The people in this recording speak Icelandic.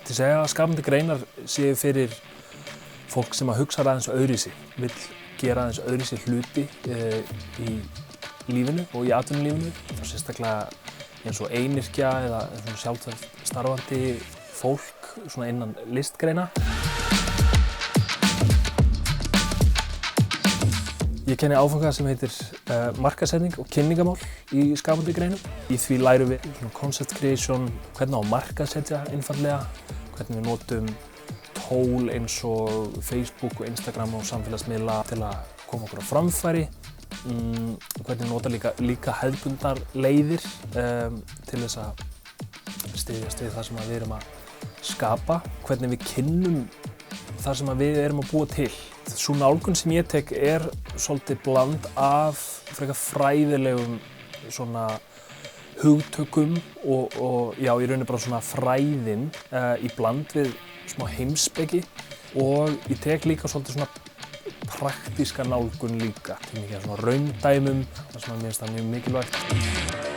Ég segja að skapandi greinar séu fyrir fólk sem að hugsa aðeins öðruvísi, vill gera aðeins öðruvísi hluti í lífinu og í atvinnulífinu. Þá sérstaklega eins og einyrkja eða sjálfstætt starfandi fólk svona innan listgreina. Ég kenni áfanga sem heitir markaðssetning og kynningamál í skapandi greinum. Í því lærum við concept creation, hvernig á að markaðssetja einfaldlega, hvernig við notum tól eins og Facebook og Instagram og samfélagsmiðla til að koma okkur á framfæri, hvernig við nota líka hefðbundnar leiðir til þess að styðjast við það sem við erum að skapa, hvernig við kynnum það sem við erum að búa til. Sú nálgun sem ég tek svolítið bland af frekar fræðilegum svona hugtökum og já, í rauninni bara svona fræðin í bland við smá heimspeki og ég tek líka svolítið svona praktíska nálgun líka. Til mikið af svona raundæmum, það sem mér finnst það mjög mikilvægt.